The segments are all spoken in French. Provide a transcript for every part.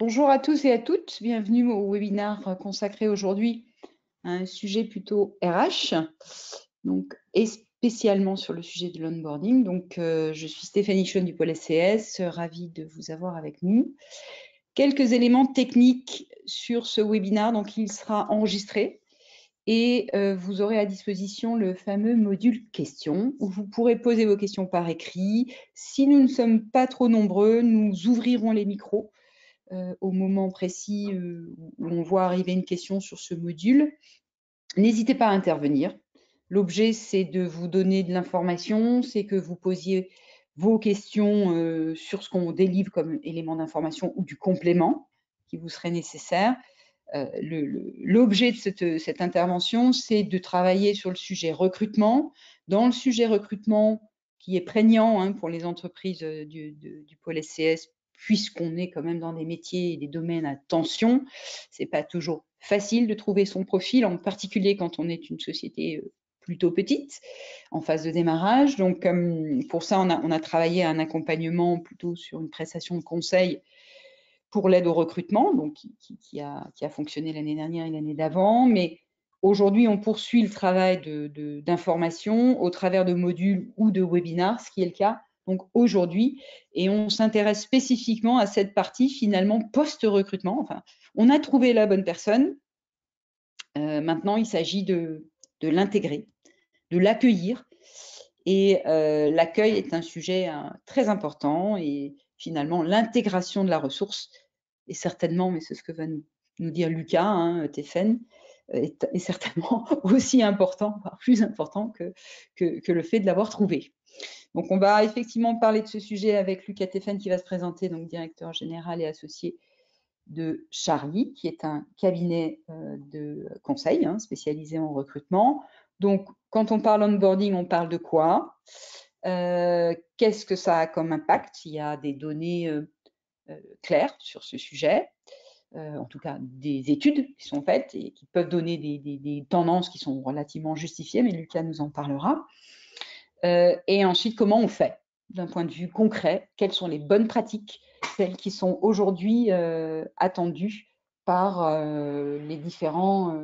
Bonjour à tous et à toutes, bienvenue au webinaire consacré aujourd'hui à un sujet plutôt RH, et spécialement sur le sujet de l'onboarding. Je suis Stéphanie Chaune du pôle SCS, ravie de vous avoir avec nous. Quelques éléments techniques sur ce webinaire, donc il sera enregistré et vous aurez à disposition le fameux module questions où vous pourrez poser vos questions par écrit. Si nous ne sommes pas trop nombreux, nous ouvrirons les micros au moment précis où on voit arriver une question sur ce module. N'hésitez pas à intervenir. L'objet, c'est de vous donner de l'information, c'est que vous posiez vos questions sur ce qu'on délivre comme élément d'information ou du complément qui vous serait nécessaire. L'objet de cette intervention, c'est de travailler sur le sujet recrutement. Dans le sujet recrutement, qui est prégnant pour les entreprises du pôle SCS, puisqu'on est quand même dans des métiers et des domaines à tension, c'est pas toujours facile de trouver son profil, en particulier quand on est une société plutôt petite, en phase de démarrage. Donc, pour ça, on a travaillé un accompagnement plutôt sur une prestation de conseil pour l'aide au recrutement, donc qui a fonctionné l'année dernière et l'année d'avant. Mais aujourd'hui, on poursuit le travail d'information au travers de modules ou de webinars, ce qui est le cas donc aujourd'hui, et on s'intéresse spécifiquement à cette partie finalement post-recrutement. Enfin, on a trouvé la bonne personne. Maintenant, il s'agit de l'intégrer, de l'accueillir. Et l'accueil est un sujet très important et finalement l'intégration de la ressource est certainement, mais c'est ce que va nous dire Lucas, Téphen, est certainement aussi important, voire plus important que le fait de l'avoir trouvé. Donc on va effectivement parler de ce sujet avec Lucas Téphen qui va se présenter, donc directeur général et associé de Charlie, qui est un cabinet de conseil spécialisé en recrutement. Donc, quand on parle onboarding, on parle de quoi? Qu'est-ce que ça a comme impact? Il y a des données claires sur ce sujet, en tout cas des études qui sont faites et qui peuvent donner des tendances qui sont relativement justifiées, mais Lucas nous en parlera. Et ensuite, comment on fait d'un point de vue concret? Quelles sont les bonnes pratiques, celles qui sont aujourd'hui attendues par les différents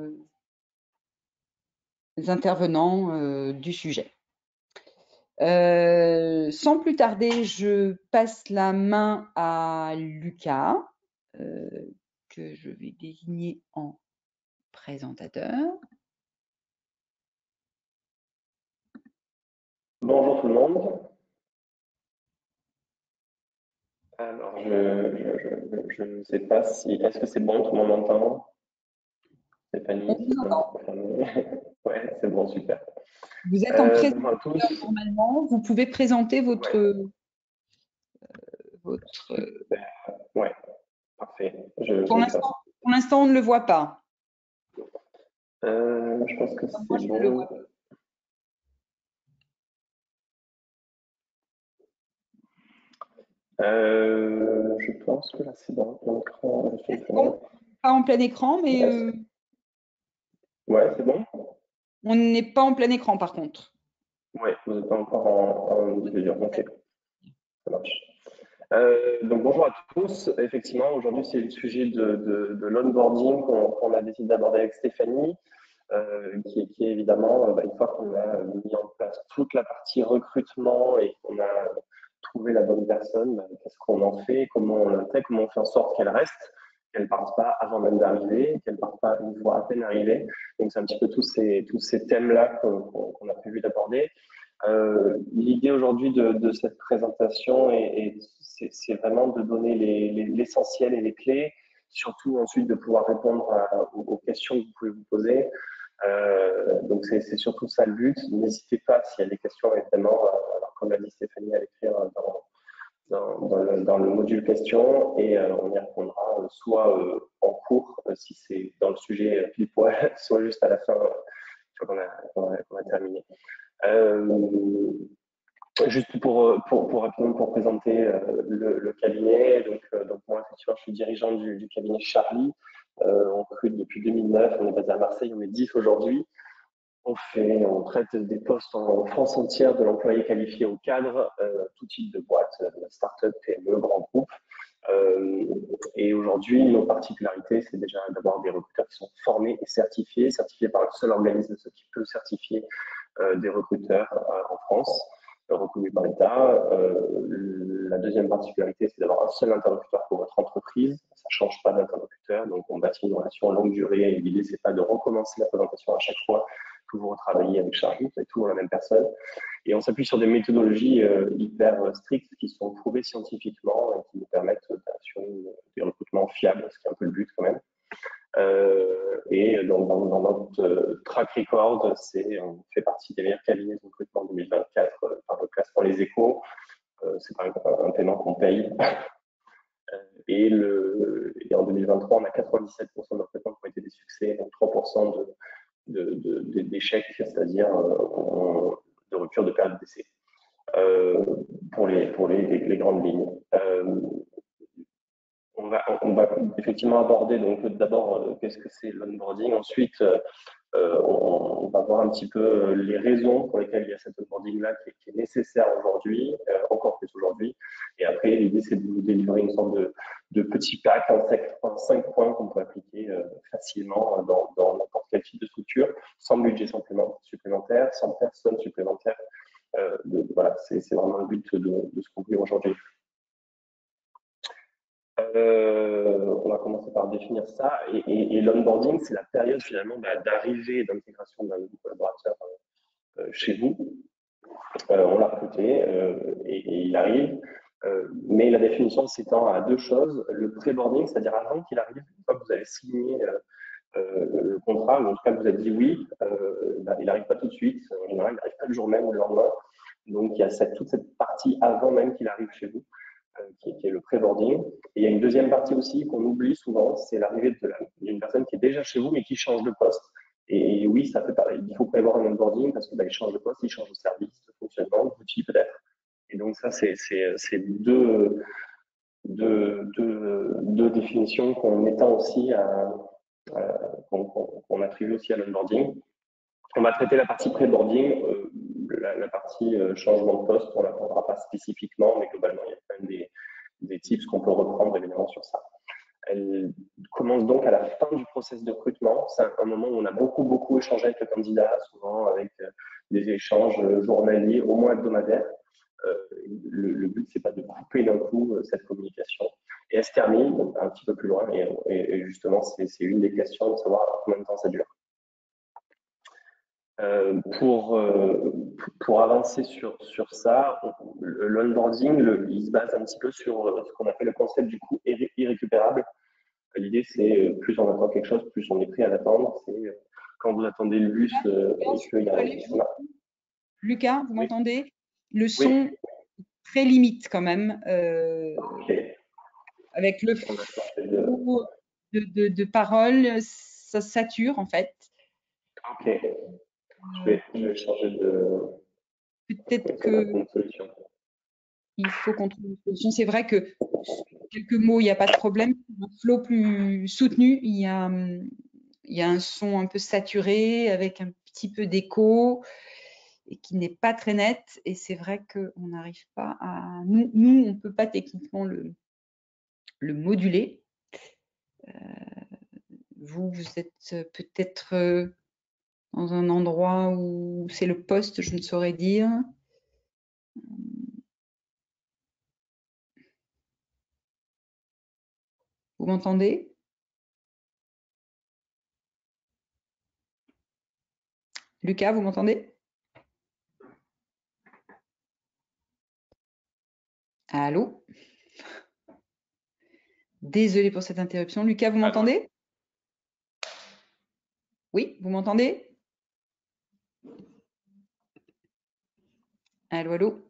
intervenants du sujet? Sans plus tarder, je passe la main à Lucas, que je vais désigner en présentateur. Bonjour tout le monde. Alors, je ne sais pas si... Est-ce que c'est bon, tout le monde m'entend? Stéphanie, si tu peux me confirmer. Ouais, c'est bon, super. Vous êtes en présentateur Bonjour à tous. normalement. Vous pouvez présenter votre... Ouais, parfait. Pour l'instant, on ne le voit pas. Je pense que Moi, c'est je le vois. bon. Je pense que là, c'est bon. L'écran, Bon, pas en plein écran, mais ouais, c'est bon. on n'est pas en plein écran par contre. Ouais, vous n'êtes pas encore en diffusion. Ok, ça marche. Donc bonjour à tous. Effectivement, aujourd'hui, c'est le sujet de l'onboarding qu'on a décidé d'aborder avec Stéphanie. Qui est évidemment, une fois qu'on a mis en place toute la partie recrutement et qu'on a trouvé la bonne personne, qu'est-ce qu'on en fait, comment on l'intègre, comment on fait en sorte qu'elle reste, qu'elle ne parte pas avant même d'arriver, qu'elle ne parte pas une fois à peine arrivée. Donc c'est un petit peu tous ces thèmes-là qu'on a prévu d'aborder. L'idée aujourd'hui de cette présentation, c'est vraiment de donner l'essentiel et les clés, surtout ensuite de pouvoir répondre aux questions que vous pouvez vous poser. Donc c'est surtout ça le but. N'hésitez pas s'il y a des questions, évidemment, alors comme l'a dit Stéphanie, à l'écrire dans le module questions et on y répondra soit en cours si c'est dans le sujet pile poil, soit juste à la fin, une fois qu'on a terminé. Juste rapidement pour présenter le cabinet. Donc moi, effectivement, je suis dirigeant du cabinet Charlie. On recrute depuis 2009. On est basé à Marseille. On est 10 aujourd'hui. On traite des postes en France entière, de l'employé qualifié au cadre, tout type de boîte, start-up, PME, grand groupe. Et aujourd'hui, nos particularités, c'est déjà d'avoir des recruteurs qui sont formés et certifiés par le seul organisme qui peut certifier des recruteurs en France, reconnus par l'État. La deuxième particularité, c'est d'avoir un seul interlocuteur pour votre entreprise. Ça ne change pas d'interlocuteur, donc on bâtit une relation à longue durée. Et l'idée, c'est pas de recommencer la présentation à chaque fois que vous retravaillez avec Charlie, vous avez toujours la même personne. Et on s'appuie sur des méthodologies hyper strictes qui sont prouvées scientifiquement et qui nous permettent d'assurer des recrutements fiables, ce qui est un peu le but quand même. Et dans notre track record, on fait partie des meilleurs cabinets de recrutement en 2024 par le classement Les Échos. C'est pas un paiement qu'on paye. Et en 2023, on a 97% de recrutements qui ont été des succès, donc 3% d'échecs, c'est-à-dire de rupture de période d'essai pour les grandes lignes. On va effectivement aborder donc d'abord qu'est-ce que c'est l'onboarding. Ensuite, on va voir un petit peu les raisons pour lesquelles il y a cet onboarding-là qui est nécessaire aujourd'hui, encore plus aujourd'hui. Et après, l'idée, c'est de vous délivrer une sorte de petit pack en 5 points qu'on peut appliquer facilement dans n'importe quel type de structure, sans budget supplémentaire, sans personne supplémentaire. Voilà, c'est vraiment le but de ce qu'on fait aujourd'hui. On va commencer par définir ça. Et l'onboarding, c'est la période finalement d'arrivée et d'intégration d'un nouveau collaborateur chez vous. On l'a recruté et il arrive. Mais la définition s'étend à deux choses. Le pré-boarding, c'est-à-dire avant qu'il arrive, une fois que vous avez signé le contrat, ou en tout cas que vous avez dit oui, il n'arrive pas tout de suite. En général, il n'arrive pas le jour même ou le lendemain. Donc, il y a toute cette partie avant même qu'il arrive chez vous. Qui est le pré-boarding. Et il y a une deuxième partie aussi qu'on oublie souvent, c'est l'arrivée d'une personne qui est déjà chez vous mais qui change de poste. Et oui, ça fait pareil. Il faut prévoir un onboarding parce qu'il change de poste, il change de service, de fonctionnement, d'outil peut-être. Et donc ça, c'est deux définitions qu'on étend aussi qu'on attribue aussi à l'onboarding. On va traiter la partie pré-boarding, la partie changement de poste, on ne l'apprendra pas spécifiquement, mais globalement, il y a quand même des tips qu'on peut reprendre évidemment sur ça. Elle commence donc à la fin du process de recrutement. C'est un moment où on a beaucoup échangé avec le candidat, souvent avec des échanges journaliers, au moins hebdomadaires. Le but, c'est pas de couper d'un coup cette communication. Et elle se termine donc, un petit peu plus loin. Et justement, c'est une des questions de savoir combien de temps ça dure. Pour avancer sur ça, l'onboarding, il se base un petit peu sur ce qu'on appelle le concept du coût irrécupérable. L'idée, c'est plus on attend quelque chose, plus on est prêt à l'attendre. C'est quand vous attendez le bus et qu'il y a... Lucas, vous m'entendez? Le son très limite quand même. Avec le flou de paroles, ça sature en fait. Ok. Je vais changer de... Peut-être que il faut qu'on trouve une solution. C'est vrai que quelques mots, il n'y a pas de problème. Un flow plus soutenu, il y a un son un peu saturé avec un petit peu d'écho et qui n'est pas très net. Et c'est vrai qu'on n'arrive pas à... Nous, on ne peut pas techniquement le moduler. Vous êtes peut-être dans un endroit où c'est le poste, je ne saurais dire. Vous m'entendez? Lucas, vous m'entendez? Allô? Désolée pour cette interruption. Lucas, vous m'entendez? Oui, vous m'entendez? Allô, allô?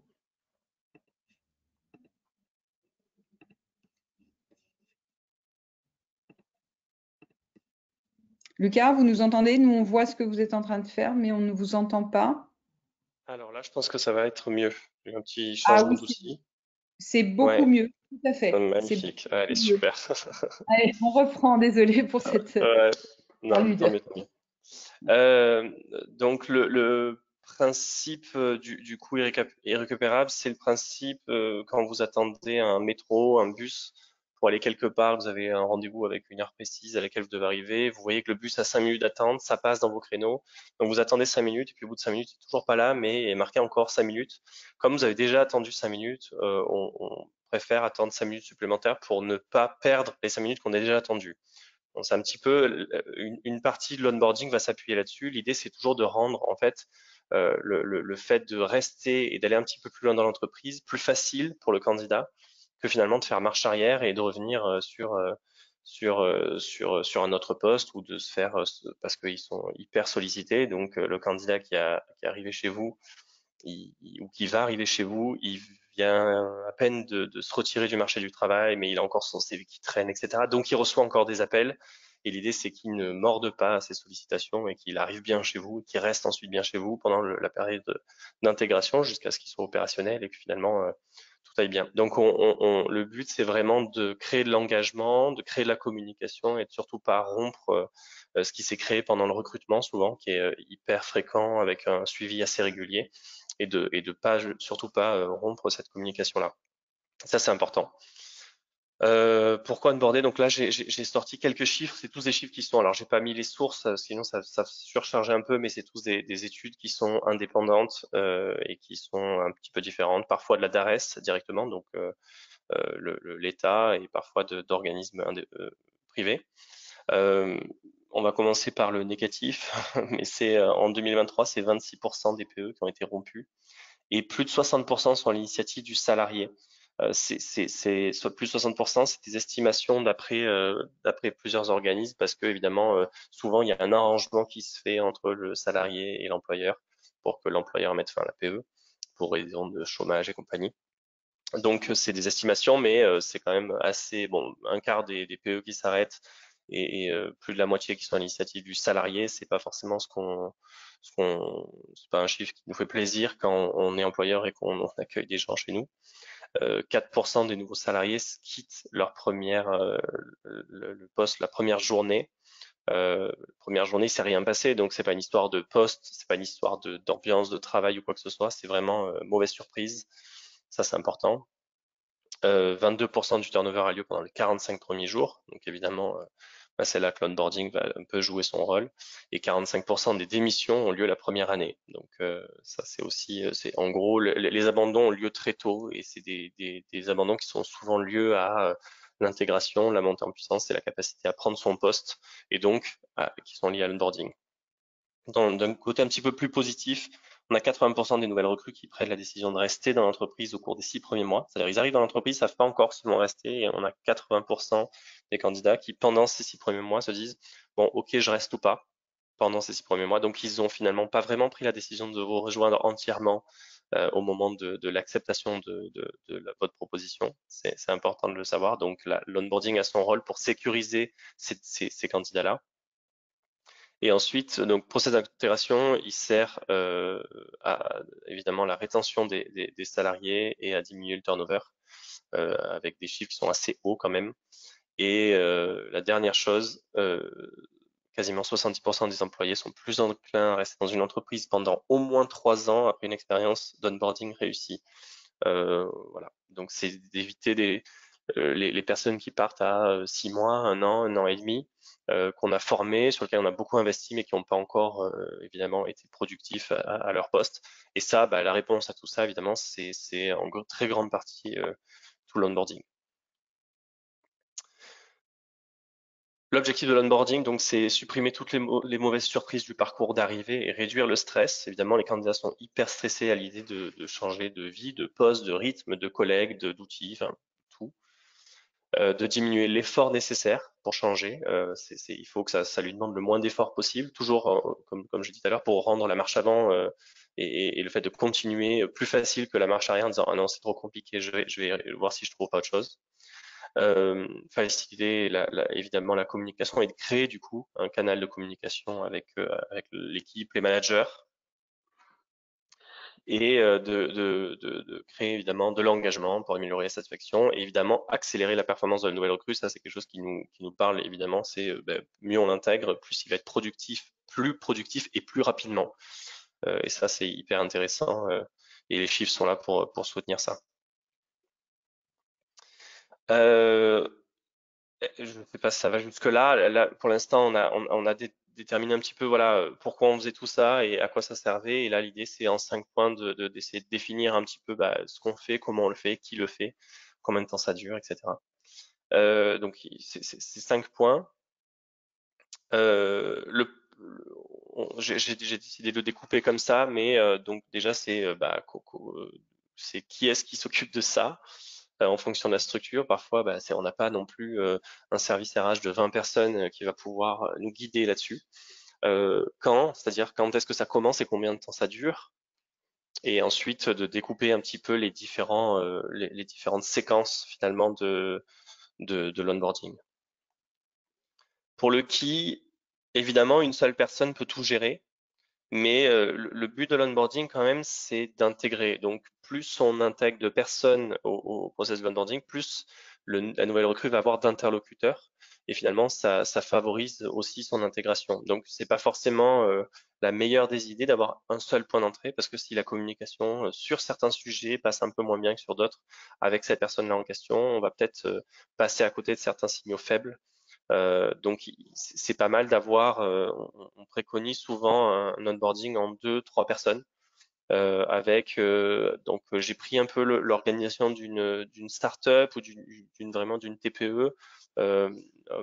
Lucas, vous nous entendez? Nous, on voit ce que vous êtes en train de faire, mais on ne vous entend pas. Alors là, je pense que ça va être mieux. J'ai un petit changement d'outil. C'est beaucoup mieux, tout à fait. Magnifique. Allez, super. Allez, on reprend. Désolée pour cette... Ouais. Non, tant mieux. Donc le principe du coût irrécupérable, c'est le principe quand vous attendez un métro, un bus pour aller quelque part, vous avez un rendez-vous avec une heure précise à laquelle vous devez arriver, vous voyez que le bus a 5 minutes d'attente, ça passe dans vos créneaux, donc vous attendez 5 minutes, et puis au bout de 5 minutes, il n'est toujours pas là, mais il est marqué encore 5 minutes. Comme vous avez déjà attendu 5 minutes, on préfère attendre 5 minutes supplémentaires pour ne pas perdre les 5 minutes qu'on a déjà attendues. Donc, c'est un petit peu une partie de l'onboarding va s'appuyer là-dessus. L'idée, c'est toujours de rendre en fait le fait de rester et d'aller un petit peu plus loin dans l'entreprise plus facile pour le candidat que finalement de faire marche arrière et de revenir sur un autre poste ou de se faire parce qu'ils sont hyper sollicités. Donc le candidat qui est arrivé chez vous ou qui va arriver chez vous, il vient à peine de se retirer du marché du travail, mais il a encore son CV qui traîne, etc. Donc il reçoit encore des appels. Et l'idée, c'est qu'il ne morde pas à ces sollicitations et qu'il arrive bien chez vous, qu'il reste ensuite bien chez vous pendant la période d'intégration jusqu'à ce qu'il soit opérationnel et que finalement tout aille bien. Donc le but, c'est vraiment de créer de l'engagement, de créer de la communication et de surtout pas rompre ce qui s'est créé pendant le recrutement souvent, qui est hyper fréquent avec un suivi assez régulier et de pas surtout pas rompre cette communication-là. Ça, c'est important. Pourquoi onboarder? Donc là, j'ai sorti quelques chiffres. C'est tous des chiffres qui sont. Alors, j'ai pas mis les sources, sinon ça surcharge un peu, mais c'est tous des études qui sont indépendantes et qui sont un petit peu différentes. Parfois de la DARES directement, donc l'État, et parfois d'organismes privés. On va commencer par le négatif, mais c'est en 2023, c'est 26% des PE qui ont été rompus et plus de 60% sont à l'initiative du salarié. Soit plus de 60%, c'est des estimations d'après plusieurs organismes parce que évidemment, souvent il y a un arrangement qui se fait entre le salarié et l'employeur pour que l'employeur mette fin à la PE pour raison de chômage et compagnie. Donc c'est des estimations, mais c'est quand même assez bon. Un quart des PE qui s'arrêtent et plus de la moitié qui sont à l'initiative du salarié, c'est pas forcément c'est pas un chiffre qui nous fait plaisir quand on est employeur et qu'on accueille des gens chez nous. 4% des nouveaux salariés quittent leur le poste la première journée. Première journée, il s'est rien passé, donc c'est pas une histoire de poste, c'est pas une histoire d'ambiance de travail ou quoi que ce soit, c'est vraiment mauvaise surprise. Ça, c'est important. 22% du turnover a lieu pendant les 45 premiers jours. Donc évidemment, c'est là que l'onboarding va un peu jouer son rôle. Et 45% des démissions ont lieu la première année. Donc ça, c'est aussi, c'est en gros, les abandons ont lieu très tôt et c'est des abandons qui sont souvent liés à l'intégration, la montée en puissance et la capacité à prendre son poste et donc qui sont liés à l'onboarding. D'un côté un petit peu plus positif, on a 80% des nouvelles recrues qui prennent la décision de rester dans l'entreprise au cours des 6 premiers mois. C'est-à-dire ils arrivent dans l'entreprise, ils savent pas encore s'ils vont rester, et on a 80% des candidats qui, pendant ces 6 premiers mois, se disent bon, ok, je reste ou pas pendant ces 6 premiers mois. Donc ils ont finalement pas vraiment pris la décision de vous rejoindre entièrement au moment de l'acceptation votre proposition. C'est important de le savoir. Donc l'onboarding a son rôle pour sécuriser ces candidats-là. Et ensuite, donc process d'intégration, il sert à évidemment la rétention des salariés et à diminuer le turnover avec des chiffres qui sont assez hauts quand même. Et la dernière chose, quasiment 70% des employés sont plus enclins à rester dans une entreprise pendant au moins 3 ans après une expérience d'onboarding réussie. Voilà. Donc c'est d'éviter les personnes qui partent à 6 mois, 1 an et demi, qu'on a formés, sur lesquels on a beaucoup investi, mais qui n'ont pas encore évidemment été productifs à leur poste. Et ça, la réponse à tout ça, évidemment, c'est en très grande partie tout l'onboarding. L'objectif de l'onboarding, donc, c'est supprimer toutes les mauvaises surprises du parcours d'arrivée et réduire le stress. Évidemment, les candidats sont hyper stressés à l'idée de changer de vie, de poste, de rythme, de collègues, d'outils, enfin tout. De diminuer l'effort nécessaire pour changer. Il faut que ça lui demande le moins d'efforts possible, toujours comme je dis tout à l'heure, pour rendre la marche avant et le fait de continuer plus facile que la marche arrière en disant ah non c'est trop compliqué, je vais voir si je trouve pas autre chose. Faciliter évidemment la communication et de créer du coup un canal de communication avec l'équipe, les managers. et de créer évidemment de l'engagement pour améliorer la satisfaction et évidemment accélérer la performance de la nouvelle recrue. Ça, c'est quelque chose qui nous parle évidemment. C'est mieux on l'intègre, plus il va être productif, plus productif et plus rapidement. Et ça, c'est hyper intéressant et les chiffres sont là pour soutenir ça. Je ne sais pas si ça va jusque-là. Là, pour l'instant, on a déterminé un petit peu voilà, pourquoi on faisait tout ça et à quoi ça servait. Et là, l'idée, c'est en 5 points d'essayer de définir un petit peu ce qu'on fait, comment on le fait, qui le fait, combien de temps ça dure, etc. Donc, c'est 5 points. J'ai décidé de le découper comme ça, mais donc déjà, c'est qui est-ce qui s'occupe de ça en fonction de la structure. Parfois, on n'a pas non plus un service RH de 20 personnes qui va pouvoir nous guider là-dessus. C'est-à-dire quand est-ce que ça commence et combien de temps ça dure. Et ensuite, de découper un petit peu les différentes séquences finalement de l'onboarding. Pour le qui, évidemment, une seule personne peut tout gérer. Mais le but de l'onboarding, quand même, c'est d'intégrer. Donc, plus on intègre de personnes au process de l'onboarding, plus la nouvelle recrue va avoir d'interlocuteurs. Et finalement, ça favorise aussi son intégration. Donc, c'est pas forcément la meilleure des idées d'avoir un seul point d'entrée, parce que si la communication sur certains sujets passe un peu moins bien que sur d'autres, avec cette personne-là en question, on va peut-être passer à côté de certains signaux faibles. Donc c'est pas mal d'avoir, on préconise souvent un onboarding en 2-3 personnes. Donc j'ai pris un peu l'organisation d'une start-up ou vraiment d'une TPE,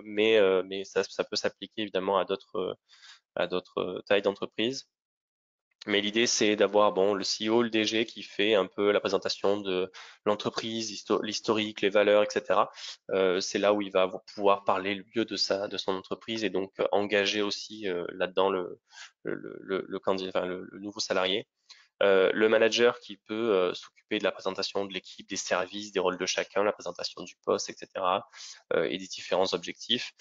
mais ça peut s'appliquer évidemment à d'autres tailles d'entreprise. Mais l'idée, c'est d'avoir le CEO, le DG qui fait un peu la présentation de l'entreprise, l'historique, les valeurs, etc. C'est là où il va pouvoir parler le mieux de son entreprise et donc engager aussi là-dedans le candidat, enfin, le nouveau salarié. Le manager qui peut s'occuper de la présentation de l'équipe, des services, des rôles de chacun, la présentation du poste, etc. Et des différents objectifs.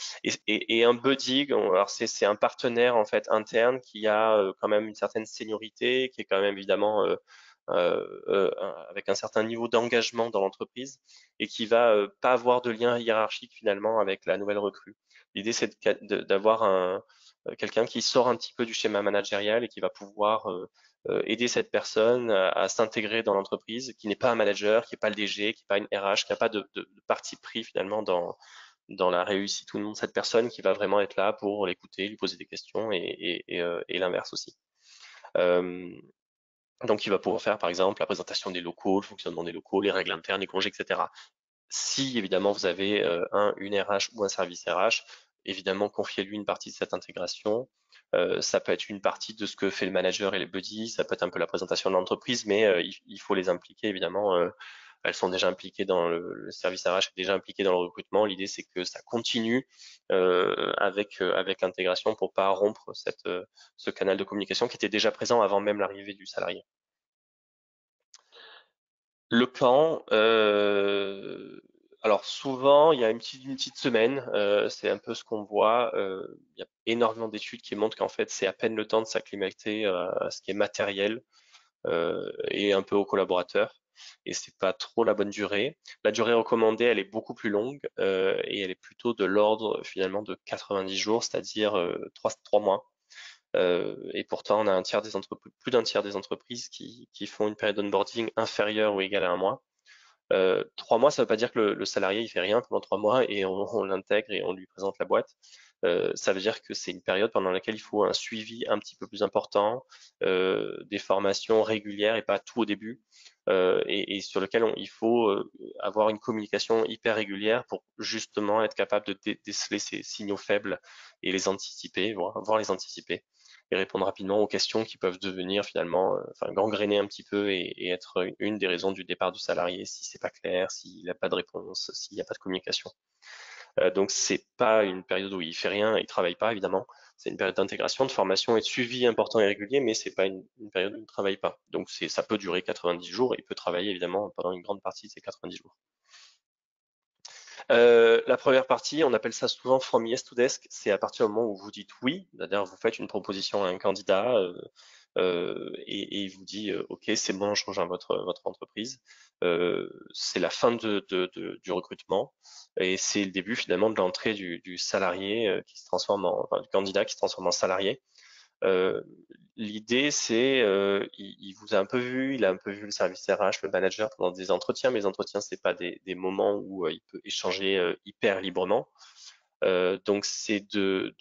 Et un buddy, alors c'est un partenaire en fait interne qui a quand même une certaine seniorité, qui est quand même évidemment avec un certain niveau d'engagement dans l'entreprise et qui va pas avoir de lien hiérarchique finalement avec la nouvelle recrue. L'idée c'est d'avoir quelqu'un qui sort un petit peu du schéma managérial et qui va pouvoir aider cette personne à s'intégrer dans l'entreprise, qui n'est pas un manager, qui n'est pas le DG, qui n'est pas une RH, qui n'a pas de parti pris finalement dans la réussite ou non de cette personne, qui va vraiment être là pour l'écouter, lui poser des questions et l'inverse aussi. Donc, il va pouvoir faire, par exemple, la présentation des locaux, le fonctionnement des locaux, les règles internes, les congés, etc. Si, évidemment, vous avez une RH ou un service RH, évidemment, confiez-lui une partie de cette intégration. Ça peut être une partie de ce que fait le manager et les buddies, ça peut être un peu la présentation de l'entreprise, mais il faut les impliquer, évidemment. Elles sont déjà impliquées dans le service RH, est déjà impliqué dans le recrutement. L'idée, c'est que ça continue avec l'intégration pour pas rompre ce canal de communication qui était déjà présent avant même l'arrivée du salarié. Le camp, alors souvent, il y a une petite semaine, c'est un peu ce qu'on voit. Il y a énormément d'études qui montrent qu'en fait, c'est à peine le temps de s'acclimater à ce qui est matériel et un peu aux collaborateurs. Et c'est pas trop la bonne durée. La durée recommandée, elle est beaucoup plus longue et elle est plutôt de l'ordre finalement de 90 jours, c'est-à-dire 3 mois. Et pourtant, on a plus d'un tiers des entreprises qui font une période d'onboarding inférieure ou égale à 1 mois. 3 mois, ça ne veut pas dire que le salarié il fait rien pendant 3 mois et on l'intègre et on lui présente la boîte. Ça veut dire que c'est une période pendant laquelle il faut un suivi un petit peu plus important, des formations régulières et pas tout au début, et sur lequel il faut avoir une communication hyper régulière pour justement être capable de déceler ces signaux faibles et les anticiper, voire les anticiper et répondre rapidement aux questions qui peuvent devenir finalement, gangréner un petit peu et être une des raisons du départ du salarié si c'est pas clair, s'il n'a pas de réponse, s'il n'y a pas de communication. Donc c'est pas une période où il fait rien, il travaille pas évidemment. C'est une période d'intégration, de formation et de suivi important et régulier, mais c'est pas une période où il ne travaille pas. Donc ça peut durer 90 jours et il peut travailler évidemment pendant une grande partie de ces 90 jours. La première partie, on appelle ça souvent from yes to desk. C'est à partir du moment où vous dites oui, c'est-à-dire vous faites une proposition à un candidat, et il vous dit OK, c'est bon, je rejoins votre entreprise. C'est la fin du recrutement et c'est le début finalement de l'entrée du salarié qui se transforme enfin, du candidat qui se transforme en salarié. Euh, L'idée, c'est, il vous a un peu vu, il a un peu vu le service RH, le manager pendant des entretiens, mais les entretiens, c'est pas des moments où il peut échanger hyper librement. Donc, c'est de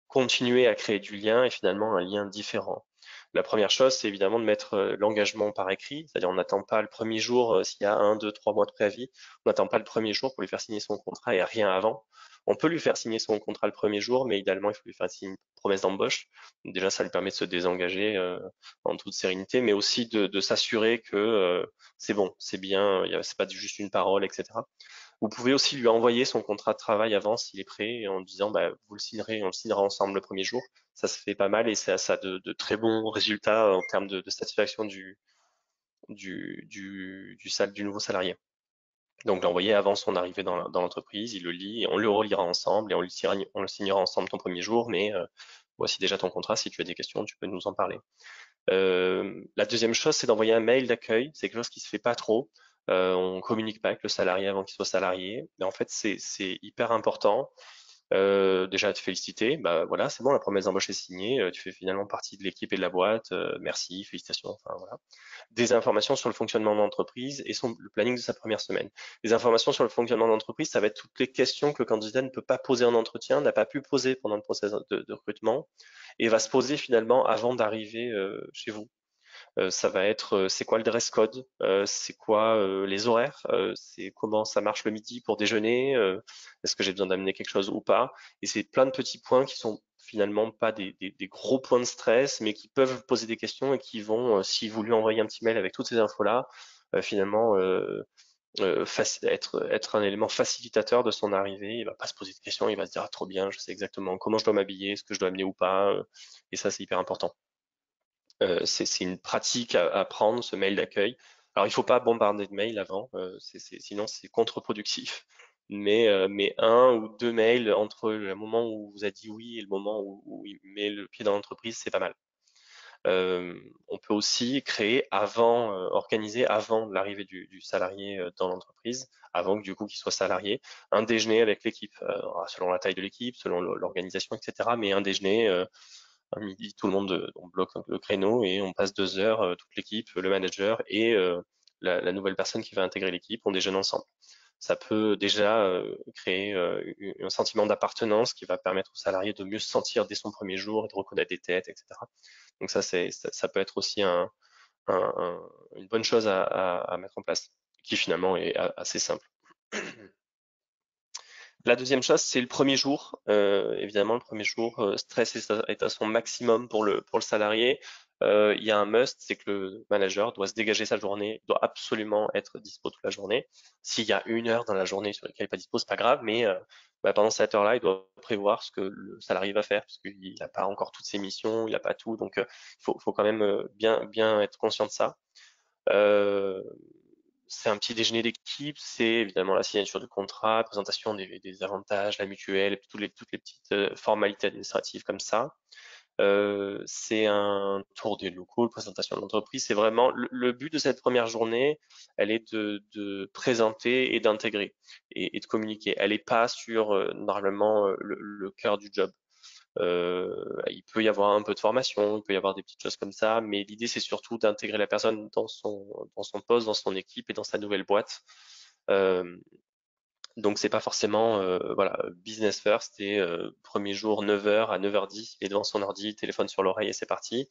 continuer à créer du lien et finalement un lien différent. La première chose, c'est évidemment de mettre l'engagement par écrit, c'est-à-dire on n'attend pas le premier jour, s'il y a 1, 2, 3 mois de préavis, on n'attend pas le premier jour pour lui faire signer son contrat et rien avant. On peut lui faire signer son contrat le premier jour, mais idéalement, il faut lui faire signer une promesse d'embauche. Déjà, ça lui permet de se désengager en toute sérénité, mais aussi de s'assurer que c'est bon, c'est bien, c'est pas juste une parole, etc. Vous pouvez aussi lui envoyer son contrat de travail avant s'il est prêt en disant bah, vous le signerez, on le signera ensemble le premier jour. Ça se fait pas mal et ça a de très bons résultats en termes de satisfaction du nouveau salarié. Donc l'envoyer avant son arrivée dans l'entreprise, il le lit, et on le relira ensemble et on le signera ensemble ton premier jour, mais voici déjà ton contrat, si tu as des questions, tu peux nous en parler. La deuxième chose, c'est d'envoyer un mail d'accueil. C'est quelque chose qui se fait pas trop. On communique pas avec le salarié avant qu'il soit salarié. Mais en fait, c'est hyper important. Déjà te féliciter. Bah voilà, c'est bon, la promesse d'embauche est signée. Tu fais finalement partie de l'équipe et de la boîte. Merci, félicitations. Enfin voilà. Des informations sur le fonctionnement de l'entreprise et le planning de sa première semaine. Les informations sur le fonctionnement de l'entreprise, ça va être toutes les questions que le candidat ne peut pas poser en entretien, n'a pas pu poser pendant le processus de recrutement et va se poser finalement avant d'arriver chez vous. Ça va être c'est quoi le dress code, c'est quoi les horaires, c'est comment ça marche le midi pour déjeuner, est-ce que j'ai besoin d'amener quelque chose ou pas. Et c'est plein de petits points qui sont finalement pas des gros points de stress, mais qui peuvent poser des questions et qui vont, si vous lui envoyez un petit mail avec toutes ces infos-là, finalement être un élément facilitateur de son arrivée. Il va pas se poser de questions, il va se dire ah, trop bien, je sais exactement comment je dois m'habiller, est-ce que je dois amener ou pas. Et ça, c'est hyper important. C'est une pratique à prendre, ce mail d'accueil. Alors, il faut pas bombarder de mails avant, sinon c'est contre-productif. Mais un ou deux mails entre le moment où vous a dit oui et le moment où il met le pied dans l'entreprise, c'est pas mal. On peut aussi créer organiser avant l'arrivée du salarié dans l'entreprise, avant que du coup qu'il soit salarié, un déjeuner avec l'équipe, selon la taille de l'équipe, selon l'organisation, etc. Mais un déjeuner à midi, tout le monde, on bloque le créneau et on passe 2 heures, toute l'équipe, le manager et la nouvelle personne qui va intégrer l'équipe, on déjeune ensemble. Ça peut déjà créer un sentiment d'appartenance qui va permettre aux salariés de mieux se sentir dès son premier jour et de reconnaître des têtes, etc. Donc ça peut être aussi une bonne chose à mettre en place, qui finalement est assez simple. La deuxième chose, c'est le premier jour. Évidemment, le premier jour, stress est à son maximum pour le salarié. Il y a un must, c'est que le manager doit se dégager sa journée, doit absolument être dispo toute la journée. S'il y a une heure dans la journée sur laquelle il n'est pas dispo, c'est pas grave, mais pendant cette heure-là, il doit prévoir ce que le salarié va faire, parce qu'il n'a pas encore toutes ses missions, il n'a pas tout, donc il faut quand même bien être conscient de ça. Euh, c'est un petit déjeuner d'équipe, c'est évidemment la signature du contrat, la présentation des avantages, la mutuelle, toutes les petites formalités administratives comme ça. C'est un tour des locaux, présentation de l'entreprise. C'est vraiment le but de cette première journée, elle est de présenter et d'intégrer et de communiquer. Elle n'est pas sur normalement le cœur du job. Il peut y avoir un peu de formation, il peut y avoir des petites choses comme ça, mais l'idée c'est surtout d'intégrer la personne dans son poste, dans son équipe et dans sa nouvelle boîte. Euh, donc c'est pas forcément voilà business first et premier jour 9h à 9h10, il est devant son ordi, téléphone sur l'oreille et c'est parti.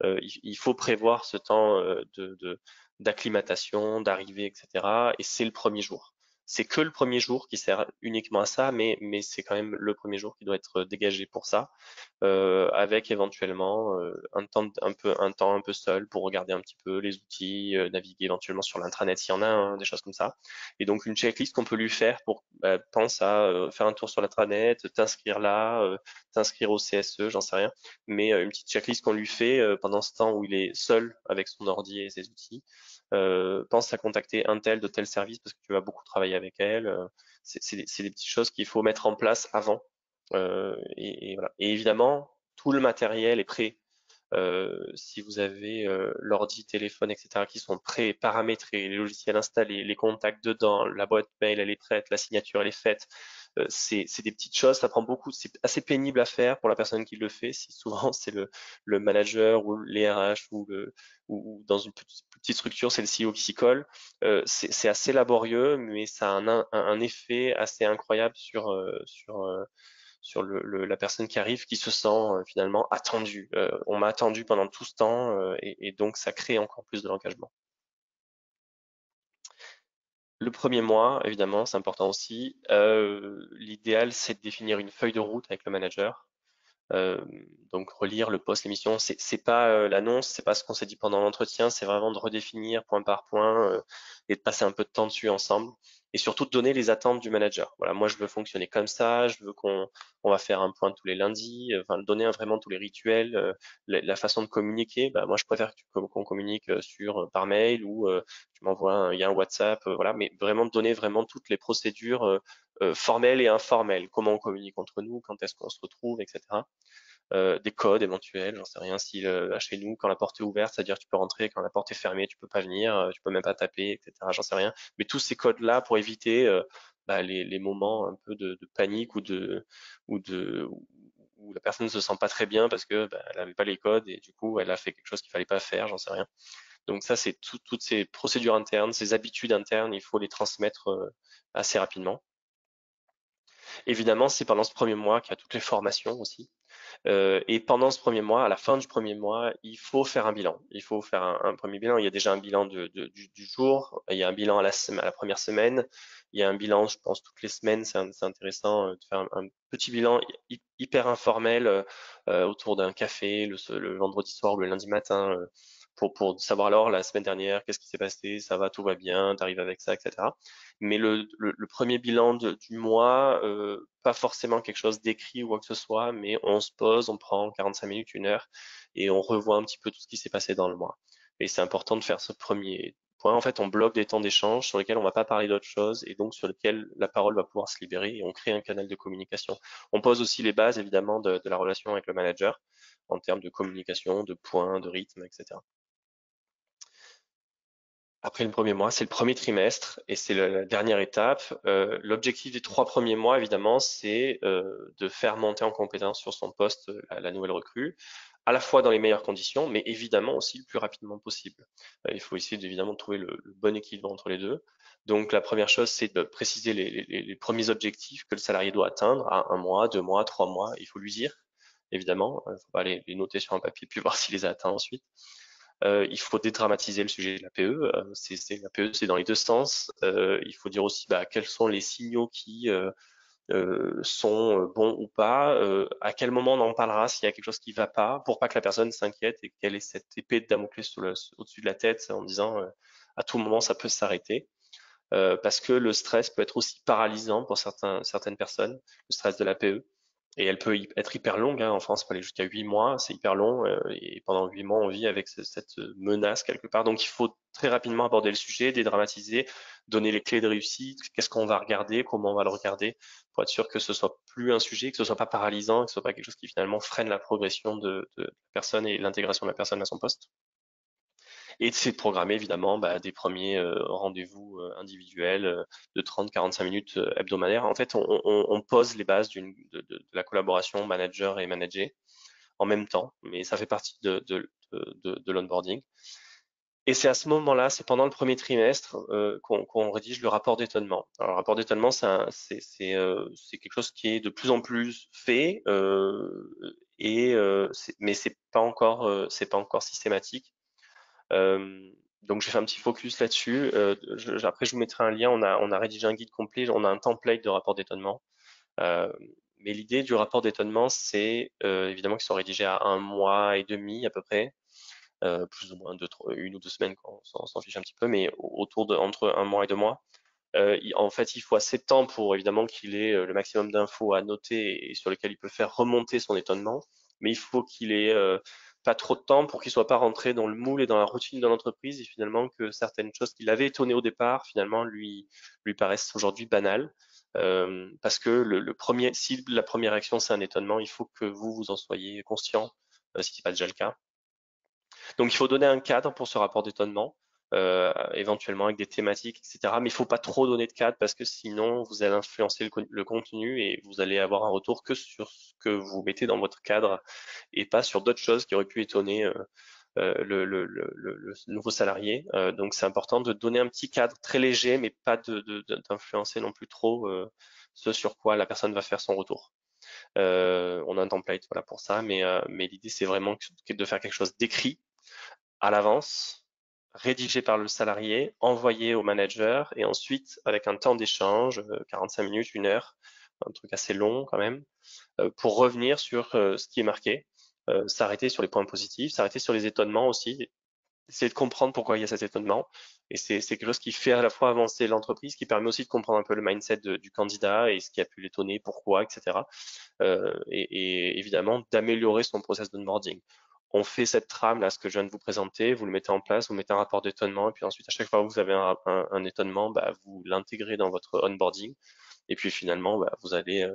Il faut prévoir ce temps d'acclimatation, d'arrivée, etc. Et c'est le premier jour. C'est que le premier jour qui sert uniquement à ça, mais c'est quand même le premier jour qui doit être dégagé pour ça avec éventuellement un temps un peu seul pour regarder un petit peu les outils, naviguer éventuellement sur l'intranet s'il y en a, hein, des choses comme ça. Et donc une checklist qu'on peut lui faire pour pense à faire un tour sur l'intranet, t'inscrire là, t'inscrire au CSE, j'en sais rien, mais une petite checklist qu'on lui fait pendant ce temps où il est seul avec son ordi et ses outils. Pense à contacter un tel de tel service parce que tu vas beaucoup travailler avec elle. C'est des petites choses qu'il faut mettre en place avant et voilà. Et évidemment, tout le matériel est prêt. Si vous avez l'ordi, téléphone, etc., qui sont pré-paramétrés, les logiciels installés, les contacts dedans, la boîte mail, elle est prête, la signature, elle est faite. C'est des petites choses, ça prend beaucoup, c'est assez pénible à faire pour la personne qui le fait. Si souvent c'est le manager ou les RH ou dans une petite structure, c'est le CEO qui s'y colle. C'est assez laborieux, mais ça a un effet assez incroyable sur la personne qui arrive, qui se sent finalement attendue. On m'a attendu pendant tout ce temps et donc ça crée encore plus de l'engagement. Le premier mois, évidemment, c'est important aussi. L'idéal, c'est de définir une feuille de route avec le manager. Donc relire le post, l'émission, c'est pas l'annonce, c'est pas ce qu'on s'est dit pendant l'entretien, c'est vraiment de redéfinir point par point et de passer un peu de temps dessus ensemble et surtout de donner les attentes du manager. Voilà, moi je veux fonctionner comme ça, je veux qu'on va faire un point tous les lundis, enfin donner vraiment tous les rituels, la façon de communiquer. Bah, moi je préfère qu'on communique par mail ou tu m'envoies il y a un WhatsApp, voilà, mais vraiment donner vraiment toutes les procédures formelles et informelles, comment on communique entre nous, quand est-ce qu'on se retrouve, etc. Des codes éventuels, j'en sais rien, si chez nous, quand la porte est ouverte, c'est-à-dire que tu peux rentrer, quand la porte est fermée, tu peux pas venir, tu peux même pas taper, etc. J'en sais rien. Mais tous ces codes-là pour éviter les moments un peu de panique ou de où la personne ne se sent pas très bien parce que elle n'avait pas les codes et du coup elle a fait quelque chose qu'il fallait pas faire, j'en sais rien. Donc ça, c'est toutes ces procédures internes, ces habitudes internes, il faut les transmettre assez rapidement. Évidemment, c'est pendant ce premier mois qu'il y a toutes les formations aussi. Et pendant ce premier mois, à la fin du premier mois, il faut faire un bilan. Il faut faire un premier bilan. Il y a déjà un bilan du jour, il y a un bilan à la première semaine, il y a un bilan, je pense, toutes les semaines. C'est intéressant de faire un petit bilan hyper informel autour d'un café le vendredi soir ou le lundi matin pour savoir alors la semaine dernière, qu'est-ce qui s'est passé, ça va, tout va bien, t'arrives avec ça, etc. Mais le premier bilan du mois, pas forcément quelque chose d'écrit ou quoi que ce soit, mais on se pose, on prend 45 minutes, 1 heure, et on revoit un petit peu tout ce qui s'est passé dans le mois. Et c'est important de faire ce premier point. En fait, on bloque des temps d'échange sur lesquels on va pas parler d'autre chose, et donc sur lesquels la parole va pouvoir se libérer, et on crée un canal de communication. On pose aussi les bases, évidemment, de la relation avec le manager, en termes de communication, de points, de rythme, etc. Après le premier mois, c'est le premier trimestre et c'est la dernière étape. L'objectif des 3 premiers mois, évidemment, c'est de faire monter en compétence sur son poste la nouvelle recrue, à la fois dans les meilleures conditions, mais évidemment aussi le plus rapidement possible. Il faut essayer évidemment de trouver le bon équilibre entre les deux. Donc la première chose, c'est de préciser les premiers objectifs que le salarié doit atteindre à 1 mois, 2 mois, 3 mois. Il faut lui dire, évidemment. Il ne faut pas les noter sur un papier puis voir s'il les a atteints ensuite. Il faut dédramatiser le sujet de la PE. La PE, c'est dans les deux sens. Il faut dire aussi quels sont les signaux qui sont bons ou pas, à quel moment on en parlera s'il y a quelque chose qui va pas, pour pas que la personne s'inquiète et qu'elle ait cette épée de Damoclès au-dessus de la tête en disant à tout moment ça peut s'arrêter. Parce que le stress peut être aussi paralysant pour certaines personnes, le stress de la PE. Et elle peut être hyper longue, hein. En France, ça peut aller jusqu'à 8 mois, c'est hyper long. Et pendant 8 mois, on vit avec cette menace quelque part. Donc, il faut très rapidement aborder le sujet, dédramatiser, donner les clés de réussite, qu'est-ce qu'on va regarder, comment on va le regarder, pour être sûr que ce soit plus un sujet, que ce soit pas paralysant, que ce soit pas quelque chose qui finalement freine la progression de la personne et l'intégration de la personne à son poste. Et c'est de programmer évidemment des premiers rendez-vous individuels de 30-45 minutes hebdomadaires. En fait, on pose les bases de la collaboration manager et manager en même temps, mais ça fait partie de l'onboarding. Et c'est à ce moment-là, c'est pendant le premier trimestre qu'on rédige le rapport d'étonnement. Alors, le rapport d'étonnement, c'est quelque chose qui est de plus en plus fait, mais c'est pas encore systématique. Donc j'ai fait un petit focus là-dessus. Après, je vous mettrai un lien. On a rédigé un guide complet. On a un template de rapport d'étonnement. Mais l'idée du rapport d'étonnement, c'est évidemment qu'ils sont rédigés à 1 mois et demi à peu près, plus ou moins 1 ou 2 semaines, quand on s'en fiche un petit peu, mais entre 1 mois et 2 mois. En fait, il faut assez de temps pour évidemment qu'il ait le maximum d'infos à noter et sur lesquelles il peut faire remonter son étonnement. Mais il faut qu'il ait pas trop de temps pour qu'il soit pas rentré dans le moule et dans la routine de l'entreprise et finalement que certaines choses qui l'avaient étonné au départ finalement lui paraissent aujourd'hui banales. Parce que si la première action c'est un étonnement, il faut que vous en soyez conscient, si c'est pas déjà le cas. Donc, il faut donner un cadre pour ce rapport d'étonnement, éventuellement avec des thématiques, etc. Mais il faut pas trop donner de cadre parce que sinon, vous allez influencer le contenu et vous allez avoir un retour que sur ce que vous mettez dans votre cadre et pas sur d'autres choses qui auraient pu étonner le nouveau salarié. Donc, c'est important de donner un petit cadre très léger, mais pas d'influencer non plus trop ce sur quoi la personne va faire son retour. On a un template voilà, pour ça, mais l'idée, c'est vraiment de faire quelque chose d'écrit à l'avance, rédigé par le salarié, envoyé au manager et ensuite avec un temps d'échange, 45 minutes, 1 heure, un truc assez long quand même, pour revenir sur ce qui est marqué, s'arrêter sur les points positifs, s'arrêter sur les étonnements aussi, essayer de comprendre pourquoi il y a cet étonnement. Et c'est quelque chose qui fait à la fois avancer l'entreprise, qui permet aussi de comprendre un peu le mindset du candidat et ce qui a pu l'étonner, pourquoi, etc. Et évidemment d'améliorer son process d'onboarding. On fait cette trame là, ce que je viens de vous présenter, vous le mettez en place, vous mettez un rapport d'étonnement, et puis ensuite à chaque fois que vous avez un étonnement, bah, vous l'intégrez dans votre onboarding, et puis finalement bah, vous allez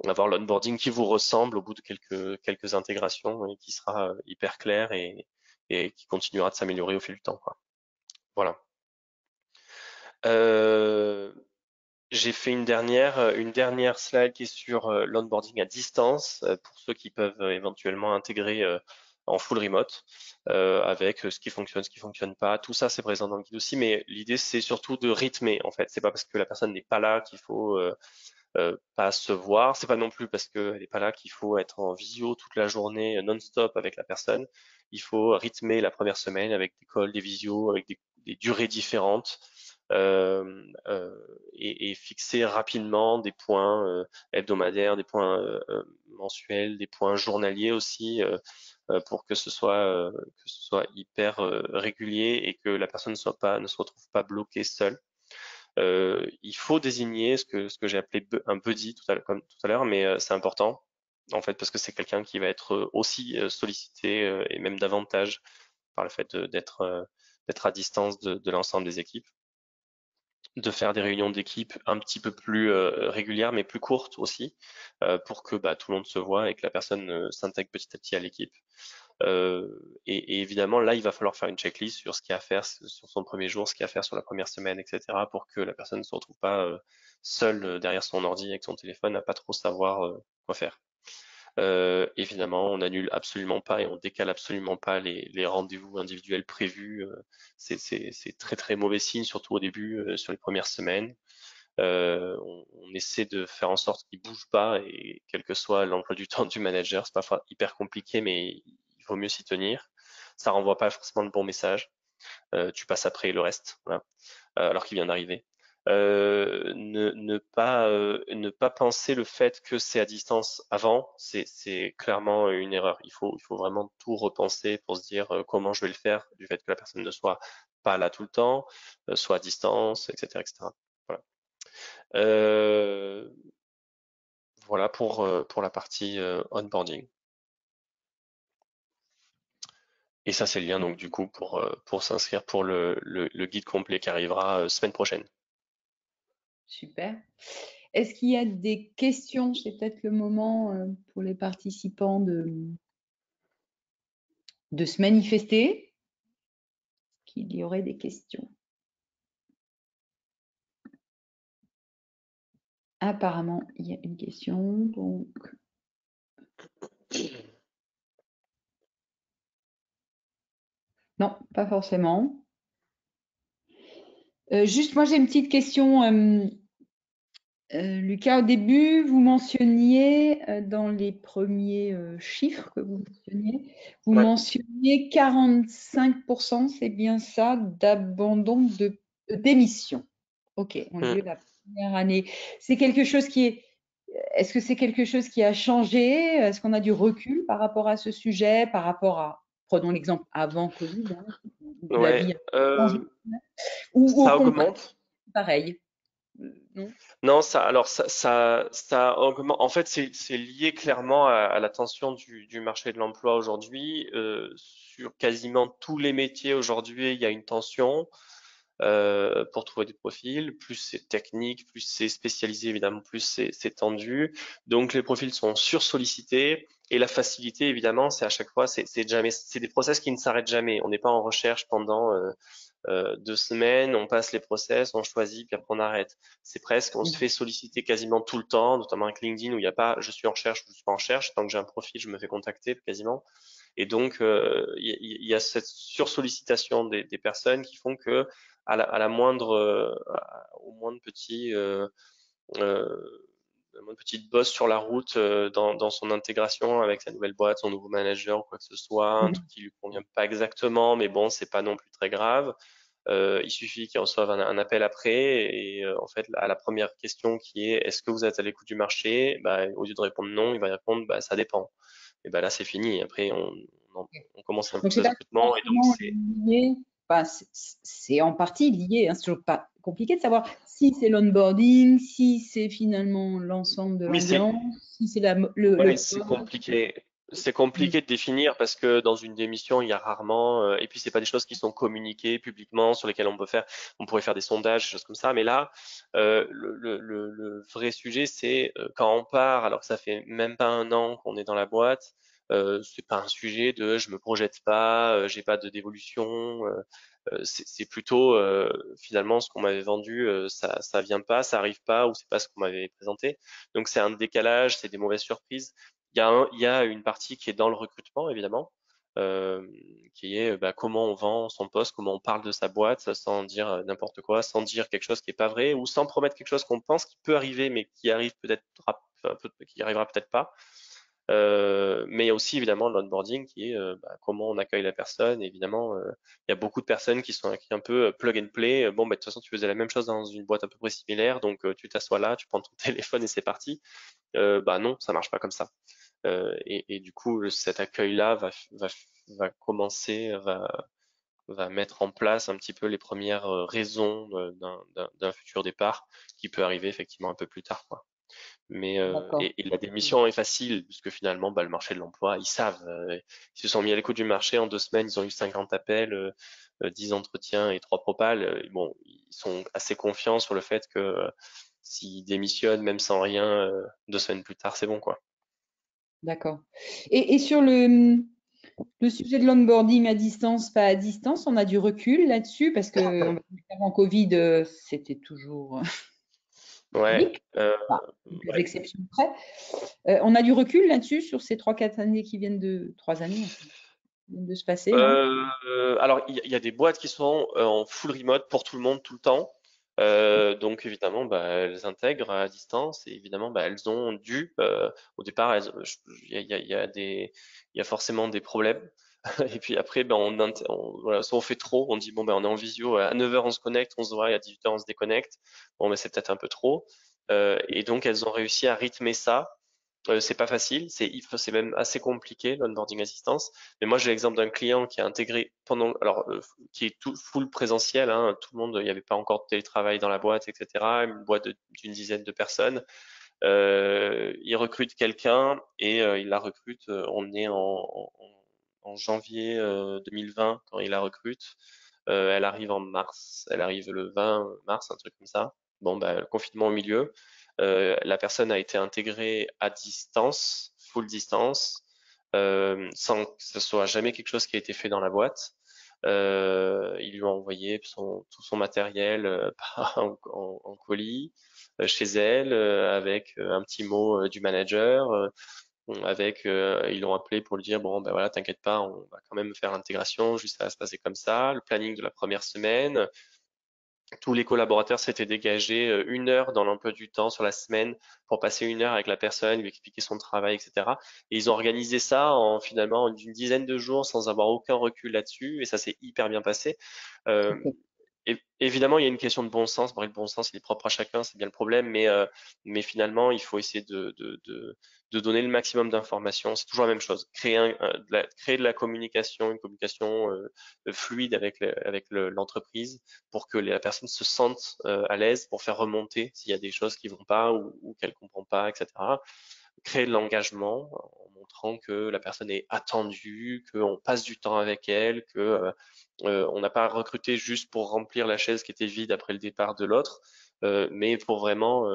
avoir l'onboarding qui vous ressemble au bout de quelques intégrations et qui sera hyper clair et qui continuera de s'améliorer au fil du temps, quoi. Voilà. J'ai fait une dernière slide qui est sur l'onboarding à distance pour ceux qui peuvent éventuellement intégrer en full remote avec ce qui fonctionne pas. Tout ça, c'est présent dans le guide aussi, mais l'idée, c'est surtout de rythmer, en fait. C'est pas parce que la personne n'est pas là qu'il faut pas se voir. C'est pas non plus parce qu'elle n'est pas là qu'il faut être en visio toute la journée non-stop avec la personne. Il faut rythmer la première semaine avec des calls, des visios, avec des durées différentes et fixer rapidement des points hebdomadaires, des points mensuels, des points journaliers aussi pour que ce soit hyper régulier et que la personne ne se retrouve pas bloquée seule. Il faut désigner ce que j'ai appelé un buddy comme tout à l'heure, mais c'est important en fait parce que c'est quelqu'un qui va être aussi sollicité et même davantage par le fait d'être à distance de l'ensemble des équipes, de faire des réunions d'équipe un petit peu plus régulières mais plus courtes aussi pour que bah, tout le monde se voit et que la personne s'intègre petit à petit à l'équipe. Et évidemment, là, il va falloir faire une checklist sur ce qu'il y a à faire sur son premier jour, ce qu'il y a à faire sur la première semaine, etc., pour que la personne ne se retrouve pas seule derrière son ordi avec son téléphone à pas trop savoir quoi faire. Évidemment, on n'annule absolument pas et on décale absolument pas les rendez-vous individuels prévus. C'est très très mauvais signe, surtout au début, sur les premières semaines. On essaie de faire en sorte qu'il bouge pas et quel que soit l'emploi du temps du manager, c'est pas hyper compliqué, mais il vaut mieux s'y tenir. Ça renvoie pas forcément le bon message. Tu passes après le reste, voilà, alors qu'il vient d'arriver. Ne pas penser le fait que c'est à distance avant, c'est clairement une erreur. Il faut vraiment tout repenser pour se dire comment je vais le faire du fait que la personne ne soit pas là tout le temps, soit à distance, etc., etc. Voilà. Euh, voilà pour la partie onboarding. Et ça, c'est le lien donc du coup pour s'inscrire pour le guide complet qui arrivera semaine prochaine. Super. Est-ce qu'il y a des questions? C'est peut-être le moment pour les participants de se manifester. Qu'il y aurait des questions? Apparemment, il y a une question. Donc, non, pas forcément. Juste, moi, j'ai une petite question. Lucas, au début, vous mentionniez dans les premiers chiffres que vous mentionniez, vous Ouais. mentionniez 45%, c'est bien ça, d'abandon de démission. Ok, en lieu de la première année. C'est quelque chose est-ce que c'est quelque chose qui a changé? Est-ce qu'on a du recul par rapport à ce sujet, par rapport à, prenons l'exemple avant Covid, hein, où la vie Ouais, a changé, ou au ça contraire, augmente. pareil? Non? Non, ça augmente. En fait, c'est lié clairement à la tension du marché de l'emploi aujourd'hui. Sur quasiment tous les métiers aujourd'hui, il y a une tension. pour trouver des profils. Plus c'est technique, plus c'est spécialisé, évidemment, plus c'est tendu. Donc les profils sont sursollicités. Et la facilité, évidemment, c'est à chaque fois, c'est jamais, c'est des process qui ne s'arrêtent jamais. On n'est pas en recherche pendant 2 semaines, on passe les process, on choisit, puis après on arrête. C'est presque, on se fait solliciter quasiment tout le temps, notamment avec LinkedIn où il n'y a pas, je suis en recherche, je suis pas en recherche. Tant que j'ai un profil, je me fais contacter quasiment. Et donc, il y a cette sursollicitation des personnes qui font que à la moindre, au moindre petit une petite bosse sur la route dans son intégration avec sa nouvelle boîte, son nouveau manager ou quoi que ce soit, un truc qui lui convient pas exactement, mais bon, c'est pas non plus très grave. Il suffit qu'il reçoive un appel après et en fait, à la première question qui est est-ce que vous êtes à l'écoute du marché, bah, au lieu de répondre non, il va répondre bah, ça dépend. Et bah là, c'est fini. Après, on commence un Donc, c'est process de pas recrutement et donc forcément c'est lié, enfin, c'est en partie lié, hein, c'est toujours pas compliqué de savoir si c'est l'onboarding, si c'est finalement l'ensemble de oui, c'est l'ambiance, si c'est ouais, le c'est poste. compliqué. C'est Mm. compliqué de définir parce que dans une démission, il y a rarement, et puis c'est pas des choses qui sont communiquées publiquement, sur lesquelles on pourrait faire des sondages, des choses comme ça. Mais là, le vrai sujet, c'est quand on part, alors que ça fait même pas un an qu'on est dans la boîte, c'est pas un sujet de je me projette pas, j'ai pas de d'évolution. C'est plutôt finalement ce qu'on m'avait vendu, ça vient pas, ça arrive pas, ou c'est pas ce qu'on m'avait présenté. Donc c'est un décalage, c'est des mauvaises surprises. Il y a une partie qui est dans le recrutement, évidemment, euh, qui est bah, comment on vend son poste, comment on parle de sa boîte sans dire n'importe quoi, sans dire quelque chose qui est pas vrai, ou sans promettre quelque chose qu'on pense qui peut arriver, mais qui arrive peut-être, qui arrivera peut-être pas. Mais il y a aussi évidemment l'onboarding qui est bah, comment on accueille la personne. Et évidemment, il y a beaucoup de personnes qui sont un peu plug and play. Bon, bah, de toute façon, tu faisais la même chose dans une boîte à peu près similaire, donc tu t'assois là, tu prends ton téléphone et c'est parti. Bah non, ça marche pas comme ça. Et du coup, cet accueil-là va commencer, va mettre en place un petit peu les premières raisons d'un futur départ qui peut arriver effectivement un peu plus tard, quoi. Mais D'accord. et la démission est facile puisque finalement, bah, le marché de l'emploi, ils savent. Ils se sont mis à l'écoute du marché en 2 semaines, ils ont eu 50 appels, 10 entretiens et 3 propals. Bon, ils sont assez confiants sur le fait que s'ils démissionnent, même sans rien, 2 semaines plus tard, c'est bon, quoi. D'accord. Et sur le sujet de l'onboarding à distance, pas à distance, on a du recul là-dessus parce que on va dire qu'avant Covid, c'était toujours Ouais, public, enfin, quelques exceptions près. On a du recul là-dessus sur ces 3 4 années qui viennent de 3 années enfin, qui viennent de se passer là. Alors, il y a des boîtes qui sont en full remote pour tout le monde tout le temps. Donc évidemment, bah, elles intègrent à distance et évidemment, bah, elles ont dû, au départ, il y a forcément des problèmes. Et puis après, ben, voilà, soit on fait trop, on dit bon ben on est en visio, à 9h on se connecte, on se voit, et à 18h on se déconnecte. Bon ben c'est peut-être un peu trop. Et donc elles ont réussi à rythmer ça. C'est pas facile, c'est même assez compliqué l'onboarding assistance. Mais moi j'ai l'exemple d'un client qui a intégré qui est tout full présentiel, hein, tout le monde, il n'y avait pas encore de télétravail dans la boîte, etc. Une boîte d'une dizaine de personnes. Il recrute quelqu'un et il la recrute. On est en janvier 2020 quand il la recrute. Elle arrive en mars, elle arrive le 20 mars, un truc comme ça. Bon, bah, le confinement au milieu. La personne a été intégrée à distance, full distance, sans que ce soit jamais quelque chose qui a été fait dans la boîte. Ils lui ont envoyé tout son matériel en colis chez elle, avec un petit mot du manager, ils l'ont appelé pour lui dire bon ben voilà, t'inquiète pas, on va quand même faire l'intégration, juste ça va se passer comme ça, le planning de la première semaine. Tous les collaborateurs s'étaient dégagés 1 heure dans l'emploi du temps sur la semaine pour passer 1 heure avec la personne, lui expliquer son travail, etc. Et ils ont organisé ça en finalement une dizaine de jours sans avoir aucun recul là-dessus, et ça s'est hyper bien passé. Euh, Ok. et évidemment, il y a une question de bon sens. Bon, le bon sens, il est propre à chacun, c'est bien le problème, mais finalement, il faut essayer de donner le maximum d'informations. C'est toujours la même chose. Créer de la communication, une communication fluide avec l'entreprise pour que la personne se sente à l'aise pour faire remonter s'il y a des choses qui vont pas ou qu'elle comprend pas, etc. Créer de l'engagement en montrant que la personne est attendue, qu'on passe du temps avec elle, que on n'a pas recruté juste pour remplir la chaise qui était vide après le départ de l'autre, mais pour vraiment,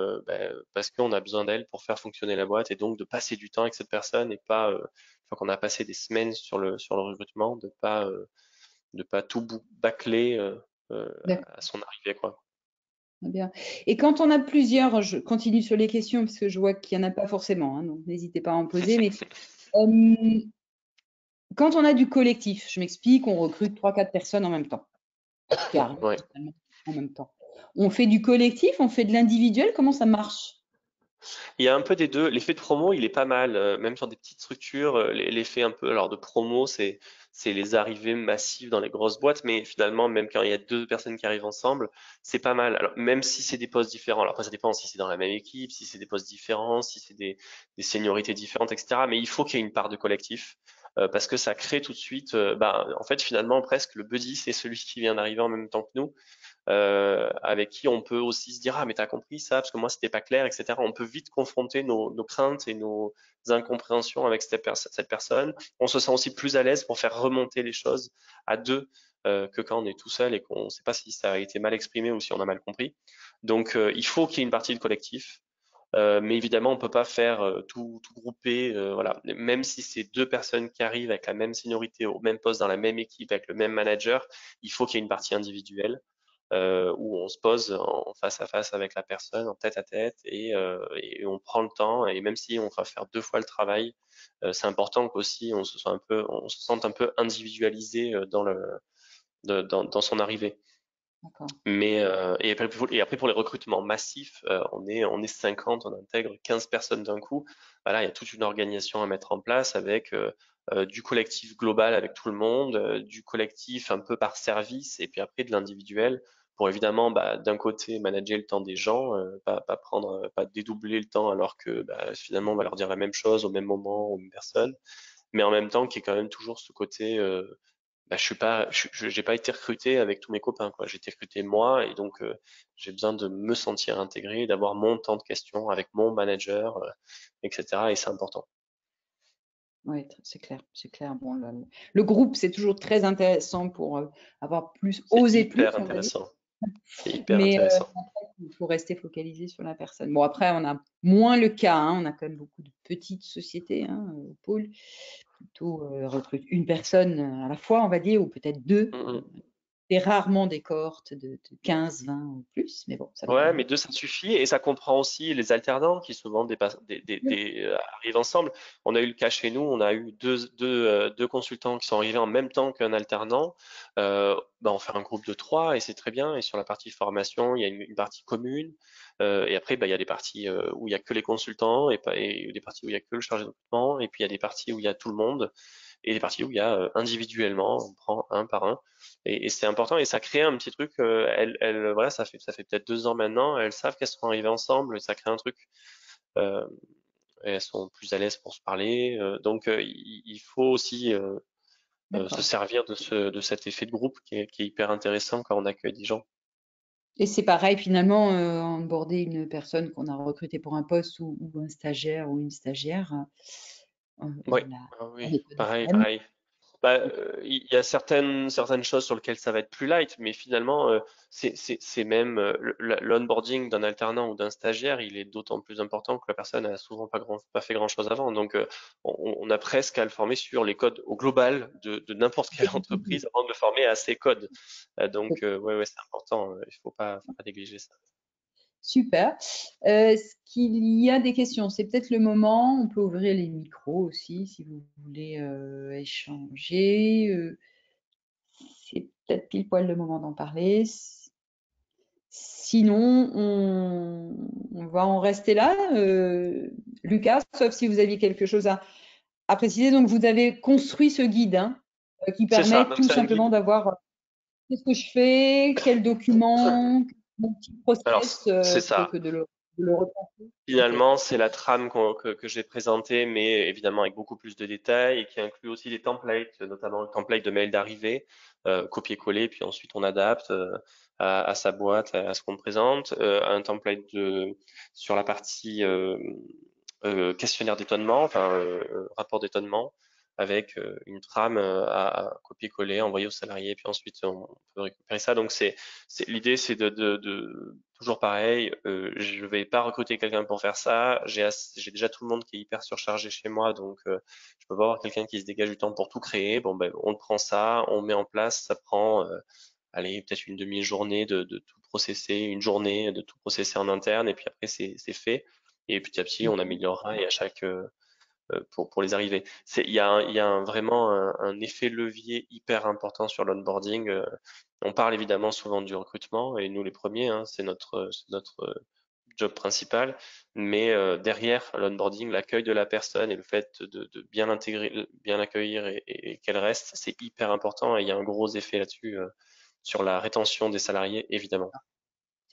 parce qu'on a besoin d'elle pour faire fonctionner la boîte et donc de passer du temps avec cette personne et pas, une fois qu'on a passé des semaines sur le recrutement, de pas tout bâcler D'accord, à son arrivée, quoi. très bien. Et quand on a plusieurs, je continue sur les questions parce que je vois qu'il n'y en a pas forcément, hein, donc n'hésitez pas à en poser. Mais quand on a du collectif, je m'explique, on recrute 3-4 personnes en même temps, qui arrivent Ouais. totalement en même temps. On fait du collectif, on fait de l'individuel, comment ça marche? Il y a un peu des deux. L'effet de promo, il est pas mal, même sur des petites structures. L'effet un peu, alors de promo, c'est les arrivées massives dans les grosses boîtes, mais finalement, même quand il y a deux personnes qui arrivent ensemble, c'est pas mal. Alors même si c'est des postes différents. Alors après, ça dépend si c'est dans la même équipe, si c'est des postes différents, si c'est des seniorités différentes, etc. Mais il faut qu'il y ait une part de collectif. Parce que ça crée tout de suite, en fait, finalement, presque le buddy, c'est celui qui vient d'arriver en même temps que nous. Avec qui on peut aussi se dire ah mais t'as compris ça parce que moi c'était pas clair, etc. On peut vite confronter nos craintes et nos incompréhensions avec cette personne. On se sent aussi plus à l'aise pour faire remonter les choses à deux que quand on est tout seul et qu'on ne sait pas si ça a été mal exprimé ou si on a mal compris. Donc il faut qu'il y ait une partie de collectif. Mais évidemment, on peut pas faire tout grouper, voilà. Même si c'est deux personnes qui arrivent avec la même seniorité au même poste dans la même équipe avec le même manager, il faut qu'il y ait une partie individuelle où on se pose en face à face avec la personne, en tête à tête, et on prend le temps. Et même si on va faire deux fois le travail, c'est important qu'aussi on se sente un peu individualisé dans son arrivée. D'accord. Mais et après pour les recrutements massifs, on est 50, on intègre 15 personnes d'un coup. Voilà, il y a toute une organisation à mettre en place avec du collectif global avec tout le monde, du collectif un peu par service, et puis après de l'individuel pour évidemment d'un côté manager le temps des gens, pas dédoubler le temps alors que finalement on va leur dire la même chose au même moment aux mêmes personnes, mais en même temps qu'il y ait quand même toujours ce côté je suis pas, j'ai pas été recruté avec tous mes copains, quoi. J'ai été recruté moi, et donc j'ai besoin de me sentir intégré, d'avoir mon temps de questions avec mon manager, etc. Et c'est important. Oui, c'est clair, c'est clair. Bon, le groupe, c'est toujours très intéressant pour avoir plus, C'est oser plus, hyper on va dire. intéressant. C'est hyper Mais intéressant. il faut rester focalisé sur la personne. Bon, après, on a moins le cas, hein, on a quand même beaucoup de petites sociétés, hein, au pôle, plutôt recrute une personne à la fois, on va dire, ou peut-être deux. Mm, mm. C'est rarement des cohortes de 15, 20 ou plus, mais bon, ça Ouais, dépend. mais deux, ça suffit, et ça comprend aussi les alternants qui souvent arrivent ensemble. On a eu le cas chez nous, on a eu deux consultants qui sont arrivés en même temps qu'un alternant. On fait un groupe de trois et c'est très bien. Et sur la partie formation, il y a une partie commune. Et après, il y a des parties où il y a que les consultants et des parties où il y a que le chargé de recrutement. Et puis il y a des parties où il y a tout le monde et des parties où il y a individuellement, on prend un par un. Et c'est important et ça crée un petit truc. Voilà, ça fait peut-être 2 ans maintenant. Elles savent qu'elles sont arrivées ensemble. Et ça crée un truc. Euh, et elles sont plus à l'aise pour se parler. Donc il faut aussi se D'accord. servir de cet effet de groupe qui est hyper intéressant quand on accueille des gens. Et c'est pareil, finalement, onboarder une personne qu'on a recrutée pour un poste ou un stagiaire ou une stagiaire, Oui, on a ah la oui, méthode est pareil, la même. pareil. Il y a certaines choses sur lesquelles ça va être plus light, mais finalement, c'est même l'onboarding d'un alternant ou d'un stagiaire, il est d'autant plus important que la personne a souvent pas fait grand-chose avant. Donc, on a presque à le former sur les codes au global de n'importe quelle entreprise avant de le former à ces codes. Ouais, ouais, c'est important. Il faut pas négliger ça. Super. Est-ce qu'il y a des questions? C'est peut-être le moment, on peut ouvrir les micros aussi si vous voulez échanger. C'est peut-être pile poil le moment d'en parler. Sinon, on va en rester là. Lucas, sauf si vous aviez quelque chose à préciser. Donc, vous avez construit ce guide, hein, qui C'est ça, permet donc tout c'est un simplement guide. d'avoir qu'est-ce que je fais, quel document, mon petit Alors, process c'est que ça. de le repenser. Ok, Finalement, c'est la trame que j'ai présentée, mais évidemment avec beaucoup plus de détails et qui inclut aussi des templates, notamment le template de mail d'arrivée, copier-coller, puis ensuite on adapte à sa boîte, à ce qu'on présente. Un template sur la partie questionnaire d'étonnement, enfin rapport d'étonnement, avec une trame à copier-coller, envoyer aux salariés, puis ensuite on peut récupérer ça. Donc l'idée, c'est de toujours pareil. Je vais pas recruter quelqu'un pour faire ça. J'ai déjà tout le monde qui est hyper surchargé chez moi, donc je peux pas avoir quelqu'un qui se dégage du temps pour tout créer. Bon ben on prend ça, on met en place, ça prend allez peut-être une demi-journée de tout processer, une journée de tout processer en interne, et puis après c'est fait. Et petit à petit on améliorera et à chaque pour les arriver. Il y a vraiment un effet levier hyper important sur l'onboarding. On parle évidemment souvent du recrutement et nous les premiers, hein, c'est notre job principal. Mais derrière l'onboarding, l'accueil de la personne et le fait de bien l'intégrer, bien l'accueillir et qu'elle reste, c'est hyper important et il y a un gros effet là-dessus sur la rétention des salariés, évidemment.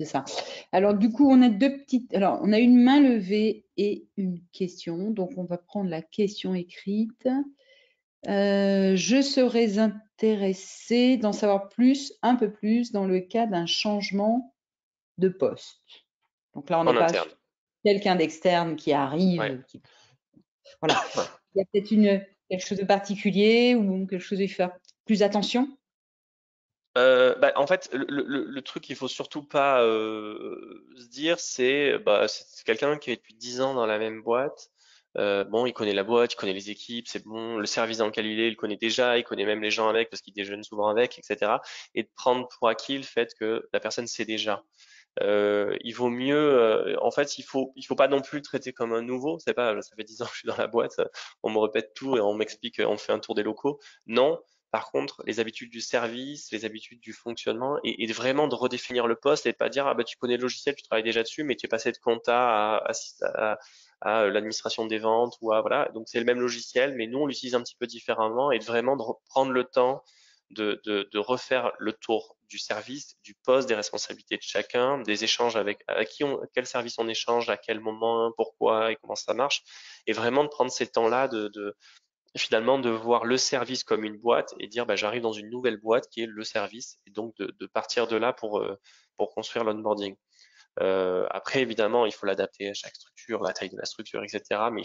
C'est ça. Alors, du coup, on a Alors, on a une main levée et une question. Donc, on va prendre la question écrite. Je serais intéressée d'en savoir un peu plus dans le cas d'un changement de poste. Donc là, on n'est pas sur quelqu'un d'externe qui arrive. Ouais. Voilà. Il y a peut-être quelque chose de particulier ou quelque chose à faire plus attention? En fait, le truc qu'il faut surtout pas se dire, c'est quelqu'un qui est depuis 10 ans dans la même boîte. Bon, il connaît la boîte, il connaît les équipes, c'est bon. Le service dans lequel il connaît déjà, il connaît même les gens avec parce qu'il déjeune souvent avec, etc. Et de prendre pour acquis le fait que la personne sait déjà. Il vaut mieux, en fait, il faut pas non plus le traiter comme un nouveau. C'est pas, ça fait 10 ans que je suis dans la boîte, on me répète tout et on m'explique, on fait un tour des locaux. Non. Par contre, les habitudes du service, les habitudes du fonctionnement, et vraiment de redéfinir le poste et de pas dire ah bah tu connais le logiciel, tu travailles déjà dessus, mais tu es passé de compta à l'administration des ventes ou à voilà. Donc c'est le même logiciel, mais nous on l'utilise un petit peu différemment et de vraiment de prendre le temps de refaire le tour du service, du poste, des responsabilités de chacun, des échanges avec quel service on échange, à quel moment, pourquoi et comment ça marche, et vraiment de prendre ces temps-là finalement de voir le service comme une boîte et dire bah, j'arrive dans une nouvelle boîte qui est le service et donc de partir de là pour construire l'onboarding. Après, évidemment, il faut l'adapter à chaque structure, la taille de la structure, etc. Mais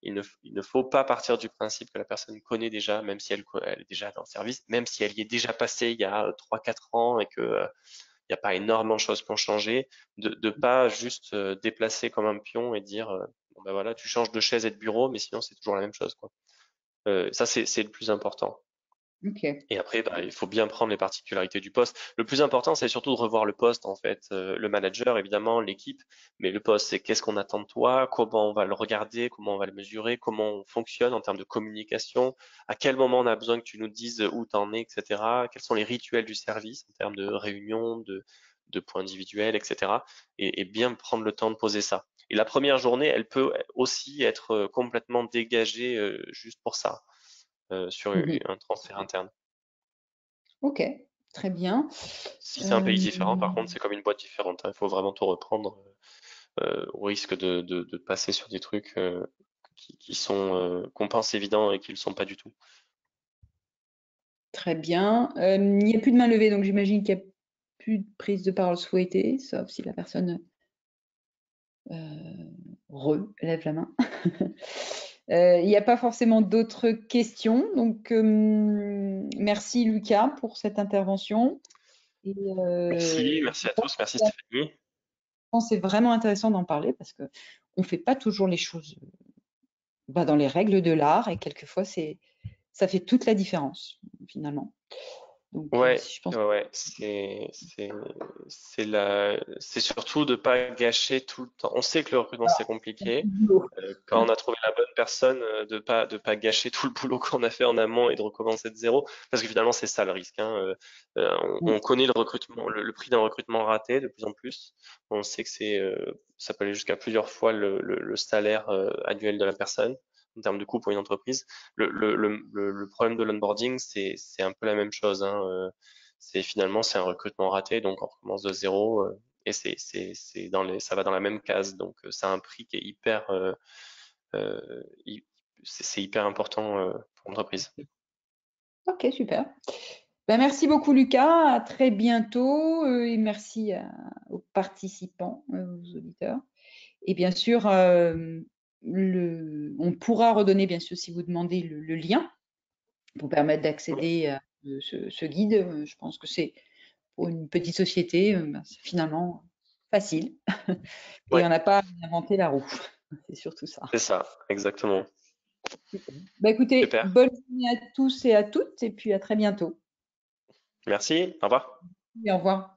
il ne faut pas partir du principe que la personne connaît déjà, même si elle est déjà dans le service, même si elle y est déjà passée il y a 3-4 ans et que il n'y a pas énormément de choses qui ont changé, de pas juste déplacer comme un pion et dire bon ben voilà, tu changes de chaise et de bureau, mais sinon c'est toujours la même chose, quoi. Ça, c'est le plus important. Okay. Et après, il faut bien prendre les particularités du poste. Le plus important, c'est surtout de revoir le poste, en fait. Le manager, évidemment, l'équipe, mais le poste, c'est qu'est-ce qu'on attend de toi, comment on va le regarder, comment on va le mesurer, comment on fonctionne en termes de communication, à quel moment on a besoin que tu nous dises où t'en es, etc. Quels sont les rituels du service en termes de réunion, de points individuels, etc. Et bien prendre le temps de poser ça. Et la première journée, elle peut aussi être complètement dégagée juste pour ça, sur un transfert interne. Ok, très bien. Si c'est un pays différent, par contre, c'est comme une boîte différente, hein. Il faut vraiment tout reprendre au risque de passer sur des trucs qui sont qu'on pense évidents et qui ne le sont pas du tout. Très bien. Il n'y a plus de main levée, donc j'imagine qu'il n'y a plus de prise de parole souhaitée, sauf si la personne lève la main. Il n'y a pas forcément d'autres questions, donc merci Lucas pour cette intervention. Et, Merci à tous, merci Stéphanie. Je pense que c'est vraiment intéressant d'en parler parce qu'on ne fait pas toujours les choses dans les règles de l'art et quelquefois ça fait toute la différence finalement. Donc, Ouais, je pense ouais, c'est surtout de pas gâcher tout le temps. On sait que le recrutement c'est compliqué. Quand on a trouvé la bonne personne, de pas gâcher tout le boulot qu'on a fait en amont et de recommencer de zéro, parce que finalement c'est ça le risque, hein. On connaît le recrutement, le prix d'un recrutement raté de plus en plus. On sait que ça peut aller jusqu'à plusieurs fois le salaire annuel de la personne en termes de coût pour une entreprise. Le problème de l'onboarding, c'est un peu la même chose, hein. C'est un recrutement raté, donc on recommence de zéro. Et ça va dans la même case, donc c'est un prix qui est c'est hyper important pour l'entreprise. Ok, super. Ben, merci beaucoup Lucas, à très bientôt et merci aux participants, aux auditeurs. Et bien sûr, on pourra redonner, bien sûr, si vous demandez le lien pour permettre d'accéder à ce guide. Je pense que c'est pour une petite société, c'est finalement facile. Et on n'a pas inventé la roue. C'est surtout ça. C'est ça, exactement. Bah, écoutez, Super. bonne journée à tous et à toutes, et puis à très bientôt. Merci, au revoir. Et au revoir.